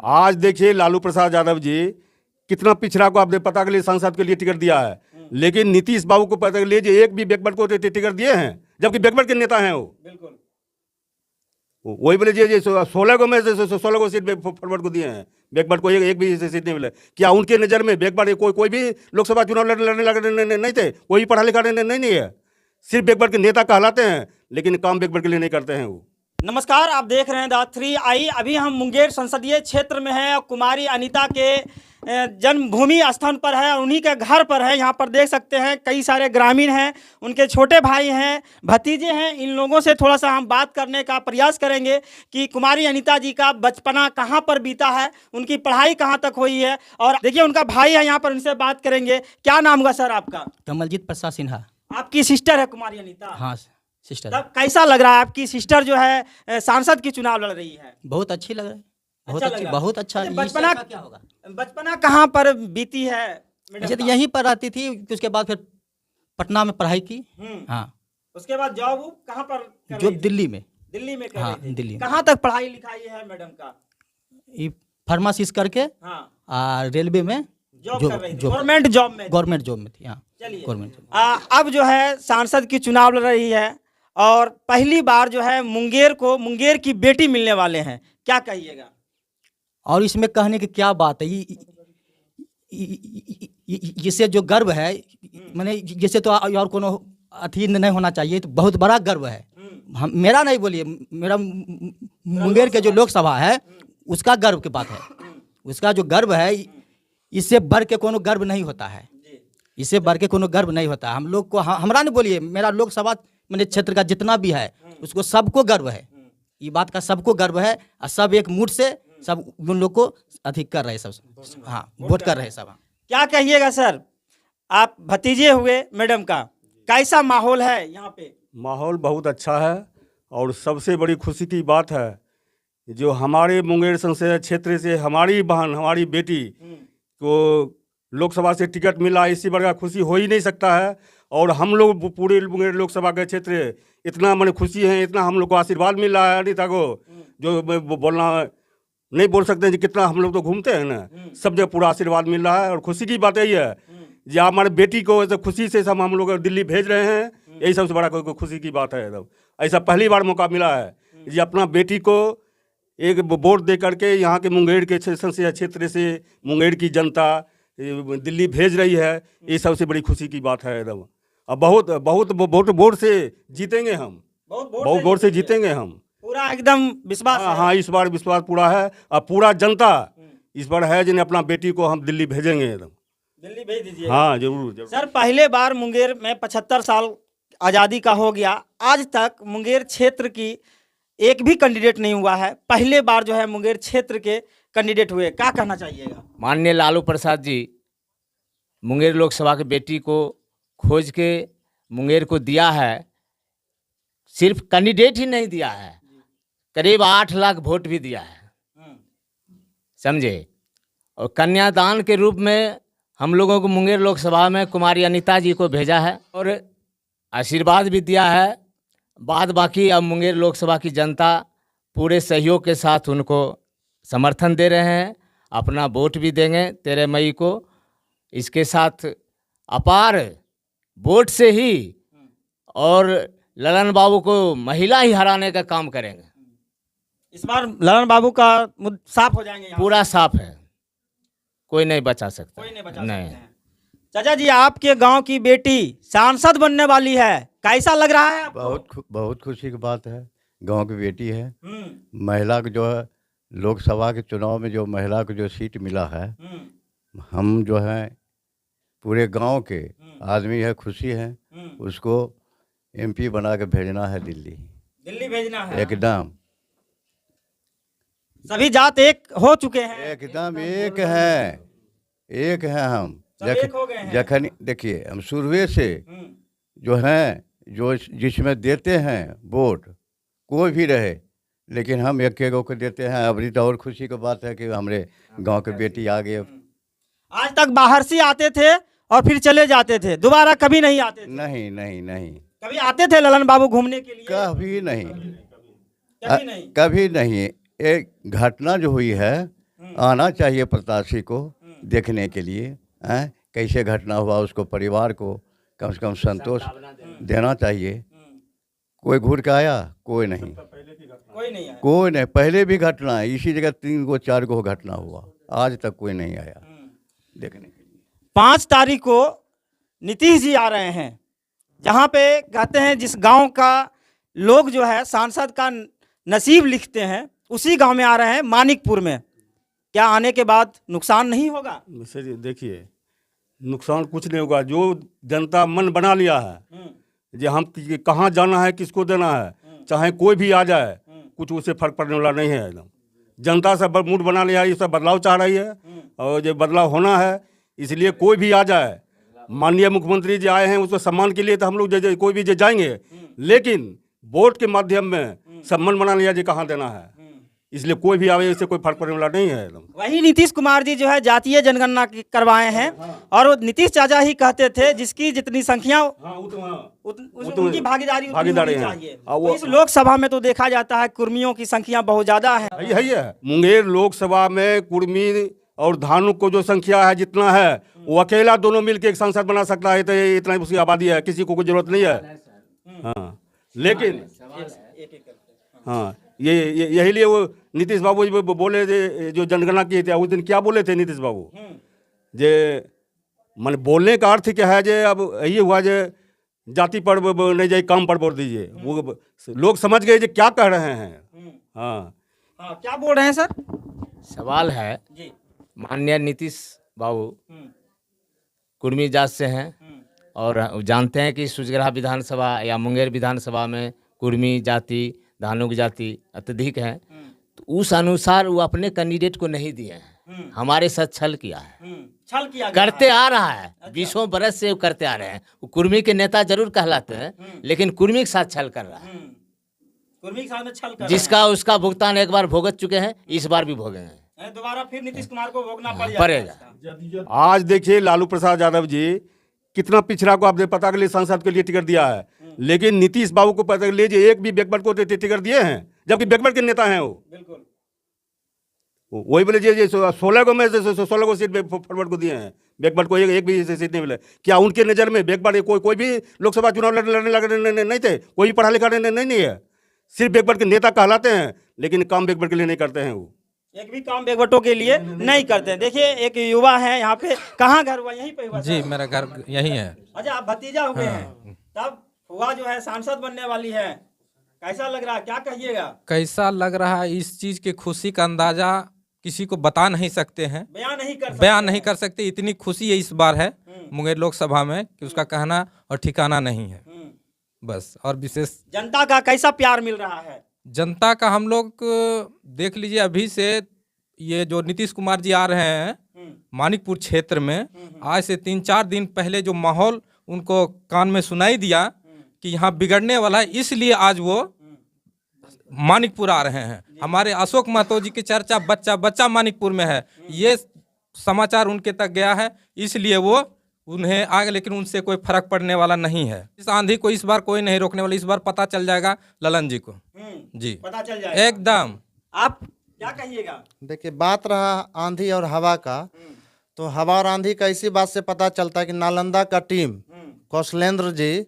आज देखिए लालू प्रसाद यादव जी कितना पिछड़ा को आपने पता के लिए सांसद के लिए टिकट दिया है, लेकिन नीतीश बाबू को पता के लिए एक भी बैकवर्ड को टिकट दिए हैं, जबकि बैकवर्ड के नेता हैं वो। बिल्कुल वही बोले जी 16 को में 16 को सीट फॉरवर्ड को दिए हैं, बैकवर्ड को एक भी सीट नहीं मिले। क्या उनके नज़र में बैकवर्ड कोई भी लोकसभा चुनाव लड़ने लगे नहीं थे? कोई भी पढ़ा लिखा नहीं है, सिर्फ बैकवर्ड के नेता कहलाते हैं, लेकिन काम बैकवर्ड के लिए नहीं करते हैं वो। नमस्कार, आप देख रहे हैं द3i। अभी हम मुंगेर संसदीय क्षेत्र में हैं और कुमारी अनीता के जन्मभूमि स्थान पर है और उन्हीं के घर पर है। यहाँ पर देख सकते हैं कई सारे ग्रामीण हैं, उनके छोटे भाई हैं, भतीजे हैं। इन लोगों से थोड़ा सा हम बात करने का प्रयास करेंगे कि कुमारी अनीता जी का बचपना कहाँ पर बीता है, उनकी पढ़ाई कहाँ तक हुई है। और देखिए उनका भाई है यहाँ पर, उनसे बात करेंगे। क्या नाम होगा सर आपका? कमलजीत प्रसाद सिन्हा। आपकी सिस्टर है कुमारी अनीता? हाँ सिस्टर। तब कैसा लग रहा है आपकी सिस्टर जो है सांसद की चुनाव लड़ रही है? बहुत अच्छी लग रहा है, बहुत अच्छा अच्छी, लगा। बहुत अच्छा। बचपना क्या होगा? बचपना कहाँ पर बीती है मैडम अच्छा, तो का? यहीं पर रहती थी, उसके बाद फिर पटना में पढ़ाई की। हाँ, उसके बाद जॉब कहाँ पर कर जो रही थी? दिल्ली में। दिल्ली में कर हाँ, रही थी। दिल्ली में। कहाँ तक पढ़ाई लिखाई है मैडम का? ये फार्मासिस्ट करके हाँ, रेलवे में जॉब कर रही थी, गवर्नमेंट जॉब में। गवर्नमेंट जॉब में थी। हाँ, चलिए गवर्नमेंट जॉब। अब जो है सांसद की चुनाव लड़ रही है और पहली बार जो है मुंगेर की बेटी मिलने वाले हैं, क्या कहिएगा? और इसमें कहने की क्या बात है, इससे जो गर्व है, मैंने जैसे तो और कोनो अथी नहीं होना चाहिए, तो बहुत बड़ा गर्व है। हम मेरा नहीं बोलिए, मेरा मुंगेर के जो लोकसभा है उसका गर्व की बात है। उसका जो गर्व है, इससे बढ़ के कोनो गर्व नहीं होता है, इससे बढ़ के कोनो गर्व नहीं होता। हम लोग को, हमरा नहीं बोलिए, मेरा लोकसभा मैंने क्षेत्र का जितना भी है उसको सबको गर्व है, ये बात का सबको गर्व है। और सब एक मूड से सब उन लोग को अधिक कर रहे सब। हाँ, वोट कर रहे सब। क्या कहिएगा सर, आप भतीजे हुए मैडम का, कैसा माहौल है यहाँ पे? माहौल बहुत अच्छा है और सबसे बड़ी खुशी की बात है जो हमारे मुंगेर संसदीय क्षेत्र से हमारी बहन, हमारी बेटी को लोकसभा से टिकट मिला, इससे बड़ा खुशी हो ही नहीं सकता है। और हम लोग पूरे मुंगेर लोकसभा के क्षेत्र इतना मैंने खुशी है, इतना हम लोग को आशीर्वाद मिल रहा है अनीता को, जो मैं बोलना नहीं बोल सकते जी। कितना हम लोग तो घूमते हैं ना, सब जगह पूरा आशीर्वाद मिल रहा है। और खुशी की बात यही है जी, हमारे बेटी को ऐसे खुशी से सब हम लोग दिल्ली भेज रहे हैं, यही सबसे बड़ा कोई खुशी की बात है। एकदम ऐसा पहली बार मौका मिला है जी, अपना बेटी को एक वोट दे करके यहाँ के मुंगेर के संसदीय क्षेत्र से मुंगेर की जनता दिल्ली भेज रही है, ये सबसे बड़ी खुशी की बात है एकदम। अब बहुत वोट से जीतेंगे हम, बहुत वोट से जीतेंगे हम, पूरा एकदम विश्वास है। हाँ, इस बार विश्वास पूरा है और पूरा जनता इस बार है जिन्हें अपना बेटी को हम दिल्ली भेजेंगे एकदम। दिल्ली भेज दीजिए। हाँ, जरूर। सर, पहले बार मुंगेर में 75 साल आज़ादी का हो गया, आज तक मुंगेर क्षेत्र की एक भी कैंडिडेट नहीं हुआ है, पहले बार जो है मुंगेर क्षेत्र के कैंडिडेट हुए, क्या कहना चाहिएगा? माननीय लालू प्रसाद जी मुंगेर लोकसभा की बेटी को खोज के मुंगेर को दिया है। सिर्फ कैंडिडेट ही नहीं दिया है, करीब 8 लाख वोट भी दिया है, समझे। और कन्यादान के रूप में हम लोगों को मुंगेर लोकसभा में कुमारी अनीता जी को भेजा है और आशीर्वाद भी दिया है। बाद बाकी अब मुंगेर लोकसभा की जनता पूरे सहयोग के साथ उनको समर्थन दे रहे हैं, अपना वोट भी देंगे 13 मई को। इसके साथ अपार वोट से ही और ललन बाबू को महिला ही हराने का काम करेंगे। इस बार ललन बाबू का साफ हो जाएंगे यहाँ? पूरा साफ है, कोई नहीं बचा सकता, कोई नहीं बचा सकते हैं। चाचा जी, आपके गांव की बेटी सांसद बनने वाली है, कैसा लग रहा है आपको? बहुत खुशी की बात है, गांव की बेटी है। महिला को जो है लोकसभा के चुनाव में जो महिला को जो सीट मिला है, हम जो है पूरे गांव के आदमी है, खुशी है। उसको MP बना के भेजना है दिल्ली भेजना है एकदम। सभी जात एक हो चुके हैं, एकदम एक है हम। सब एक हो गए हैं। जखन देखिए हम शुरुए से जो हैं, जो जिसमें देते हैं वोट, कोई भी रहे, लेकिन हम एक एक को देते हैं। अभी तो और खुशी की बात है कि हमारे गांव के बेटी आ गए। आज तक बाहर से आते थे और फिर चले जाते थे, दोबारा कभी नहीं आते थे? नहीं कभी आते थे ललन बाबू घूमने के लिए? कभी नहीं। एक घटना जो हुई है आना चाहिए प्रत्याशी को देखने के लिए, हैं कैसे घटना हुआ, उसको परिवार को कम से कम संतोष देना चाहिए। कोई घूर के आया? कोई नहीं, कोई नहीं आया। कोई नहीं। पहले भी घटना है, इसी जगह 3 गो 4 गो घटना हुआ, आज तक कोई नहीं आया देखने के लिए। 5 तारीख को नीतीश जी आ रहे हैं, जहाँ पे कहते हैं जिस गांव का लोग जो है सांसद का नसीब लिखते हैं, उसी गांव में आ रहे हैं, मानिकपुर में। क्या आने के बाद नुकसान नहीं होगा? सर देखिए, नुकसान कुछ नहीं होगा। जो जनता मन बना लिया है जो हम कहाँ जाना है, किसको देना है, चाहे कोई भी आ जाए, कुछ उससे फर्क पड़ने वाला नहीं है। एकदम जनता सब मूड बना लिया है, ये सब बदलाव चाह रही है और जो बदलाव होना है, इसलिए कोई भी आ जाए। माननीय मुख्यमंत्री जी आए हैं, उसको सम्मान के लिए तो हम लोग कोई भी जाएंगे, लेकिन वोट के माध्यम में सब मन बना लिया जी कहाँ देना है, इसलिए कोई भी आवे, इससे कोई फर्क पड़ने वाला नहीं है एकदम। वही नीतीश कुमार जी जो है जातीय जनगणना करवाए हैं, और वो नीतीश चाचा ही कहते थे जिसकी जितनी संख्या उनकी भागीदारी भागीदारी है। चाहिए। तो इस लोकसभा में तो देखा जाता है कुर्मियों की संख्या बहुत ज्यादा है। है मुंगेर लोकसभा में कुर्मी और धानुक को जो संख्या है जितना है, वो अकेला दोनों मिलकर एक सांसद बना सकता है। तो इतना उसकी आबादी है, किसी को कोई जरूरत नहीं है। हाँ, लेकिन हाँ यही लिए वो नीतीश बाबू जी बोले जो जनगणना की थी उस दिन, क्या बोले थे नीतीश बाबू जे मान बोलने का अर्थ क्या है, जे अब यही हुआ जे जाति पर नहीं जाए, काम पर बोल दीजिए। वो लोग समझ गए जे क्या कह रहे हैं। हाँ क्या बोल रहे हैं सर? सवाल है जी। माननीय नीतीश बाबू कुर्मी जात से हैं और जानते हैं कि सुजगरा विधानसभा या मुंगेर विधानसभा में कुर्मी जाति, धानुक जाति अत्यधिक है, तो उस अनुसार वो अपने कैंडिडेट को नहीं दिए हैं। हमारे साथ छल किया है, छल किया करते आ रहा है। 20 बरस से वो करते आ रहे हैं। वो कुर्मी के नेता जरूर कहलाते हैं, लेकिन कुर्मी के साथ छल कर रहा है। कुर्मी के साथ में छल कर जिसका उसका भुगतान एक बार भुगत चुके हैं, इस बार भी भोगेंगे, दोबारा फिर नीतीश कुमार को भोगना पड़ेगा। आज देखिए लालू प्रसाद यादव जी कितना पिछड़ा को आपने पता के लिए सांसद के लिए टिकट दिया है, लेकिन नीतीश बाबू को पता लीजिए एक भी बैकवर्ड को टिकट दिए हैं, जबकि बैकवर्ड के नेता हैं वो। बिल्कुल वही बोले जी 16 को में 16 को सीट फॉरवर्ड को दिए हैं, बैकवर्ड को एक भी सीट नहीं मिले। क्या उनके नज़र में बैकवर्ड कोई भी लोकसभा चुनाव लड़ने लगे नहीं थे? कोई भी पढ़ा लिखा नहीं है, सिर्फ बैकवर्ड के नेता कहलाते हैं, लेकिन काम बैकवर्ड के लिए नहीं करते हैं। वो एक भी काम बैकवर्डों के लिए नहीं करते। देखिए एक युवा है यहाँ पे, कहाँ घर हुआ? यहीं पे हुआ? जी मेरा घर यहीं है। अच्छा, आप भतीजा हो गए हैं, तब हुआ जो है सांसद बनने वाली है, कैसा लग रहा है, क्या कहिएगा? कैसा लग रहा है, इस चीज की खुशी का अंदाजा किसी को बता नहीं सकते हैं, बयान नहीं कर सकते। इतनी खुशी है इस बार है मुंगेर लोकसभा में कि उसका कहना और ठिकाना नहीं है बस। और विशेष जनता का कैसा प्यार मिल रहा है? जनता का हम लोग देख लीजिए, अभी से ये जो नीतीश कुमार जी आ रहे हैं मानिकपुर क्षेत्र में, आज से 3-4 दिन पहले जो माहौल उनको कान में सुनाई दिया कि यहाँ बिगड़ने वाला है, इसलिए आज वो मानिकपुर आ रहे हैं। हमारे अशोक महतो जी की चर्चा बच्चा बच्चा मानिकपुर में है, ये समाचार उनके तक गया है, इसलिए वो उन्हें आगे, लेकिन उनसे कोई फर्क पड़ने वाला नहीं है। इस आंधी को इस बार कोई नहीं रोकने वाला, इस बार पता चल जाएगा ललन जी को। जी पता चल जाएगा एकदम। आप क्या कहिएगा? देखिए, बात रहा आंधी और हवा का, तो हवा और आंधी का इसी बात से पता चलता है कि नालंदा का टीम कौशलेंद्र जी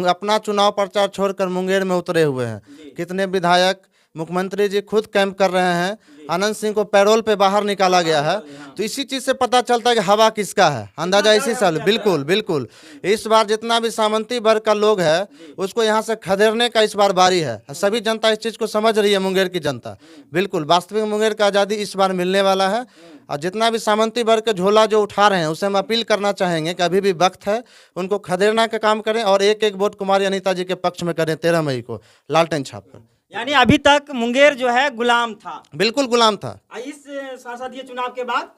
अपना चुनाव प्रचार छोड़कर मुंगेर में उतरे हुए हैं। कितने विधायक, मुख्यमंत्री जी खुद कैंप कर रहे हैं, आनंद सिंह को पैरोल पे बाहर निकाला गया है। तो इसी चीज़ से पता चलता है कि हवा किसका है, अंदाजा इसी साल। बिल्कुल बिल्कुल, इस बार जितना भी सामंती वर्ग का लोग है उसको यहाँ से खदेड़ने का इस बार बारी है। सभी जनता इस चीज़ को समझ रही है, मुंगेर की जनता। बिल्कुल वास्तविक मुंगेर का आज़ादी इस बार मिलने वाला है। और जितना भी सामंती वर्ग का झोला जो उठा रहे हैं, उसे हम अपील करना चाहेंगे कि अभी भी वक्त है, उनको खदेड़ना का काम करें और एक एक वोट कुमारी अनीता जी के पक्ष में करें 13 मई को लालटेन छाप कर। यानी अभी तक मुंगेर जो है गुलाम था, बिल्कुल गुलाम था, इस संसदीय चुनाव के बाद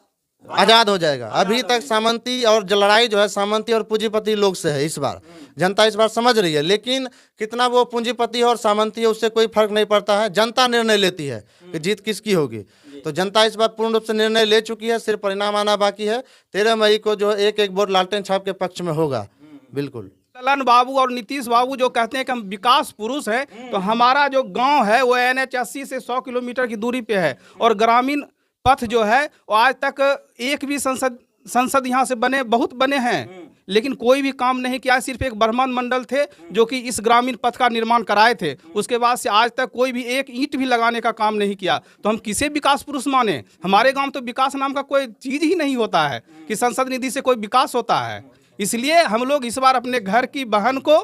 आज़ाद हो जाएगा। अभी तक सामंती और लड़ाई जो है सामंती और पूंजीपति लोग से है। इस बार जनता इस बार समझ रही है, लेकिन कितना वो पूंजीपति और सामंती है उससे कोई फर्क नहीं पड़ता है। जनता निर्णय लेती है कि जीत किसकी होगी। तो जनता इस बार पूर्ण रूप से निर्णय ले चुकी है, सिर्फ परिणाम आना बाकी है। 13 मई को जो एक एक वोट लालटेन छाप के पक्ष में होगा। बिल्कुल ललन बाबू और नीतीश बाबू जो कहते हैं कि हम विकास पुरुष हैं, तो हमारा जो गांव है वो NH 80 से 100 किलोमीटर की दूरी पे है और ग्रामीण पथ जो है वो आज तक एक भी संसद यहाँ से बहुत बने हैं, लेकिन कोई भी काम नहीं किया। सिर्फ एक ब्राह्मण मंडल थे जो कि इस ग्रामीण पथ का निर्माण कराए थे, उसके बाद से आज तक कोई भी एक ईंट भी लगाने का काम नहीं किया। तो हम किसे विकास पुरुष माने? हमारे गांव तो विकास नाम का कोई चीज़ ही नहीं होता है कि संसद निधि से कोई विकास होता है। इसलिए हम लोग इस बार अपने घर की बहन को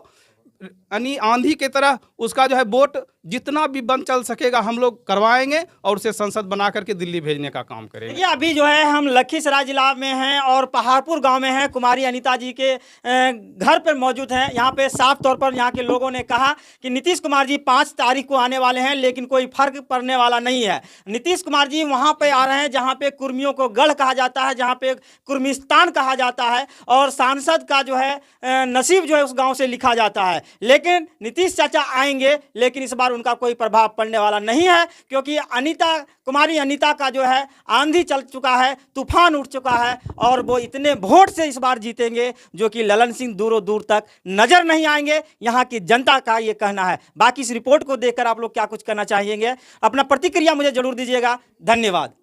यानी आंधी के तरह उसका जो है वोट जितना भी बंद चल सकेगा हम लोग करवाएंगे और उसे संसद बना करके दिल्ली भेजने का काम करेंगे। देखिए अभी जो है हम लखीसराय जिला में हैं और पहाड़पुर गांव में हैं। कुमारी अनीता जी के घर पर मौजूद हैं। यहाँ पे साफ तौर पर यहाँ के लोगों ने कहा कि नीतीश कुमार जी 5 तारीख को आने वाले हैं, लेकिन कोई फर्क पड़ने वाला नहीं है। नीतीश कुमार जी वहाँ पे आ रहे हैं जहाँ पे कुर्मियों को गढ़ कहा जाता है, जहाँ पे कुर्मिस्तान कहा जाता है, और सांसद का जो है नसीब जो है उस गाँव से लिखा जाता है। लेकिन नीतीश चाचा आएंगे, लेकिन इस बार उनका कोई प्रभाव पड़ने वाला नहीं है, क्योंकि कुमारी अनीता का जो है आंधी चल चुका है, तूफान उठ चुका है, और वो इतने वोट से इस बार जीतेंगे जो कि ललन सिंह दूरों दूर तक नजर नहीं आएंगे। यहाँ की जनता का ये कहना है। बाकी इस रिपोर्ट को देखकर आप लोग क्या कुछ कहना चाहेंगे? अपना प्रतिक्रिया मुझे जरूर दीजिएगा। धन्यवाद।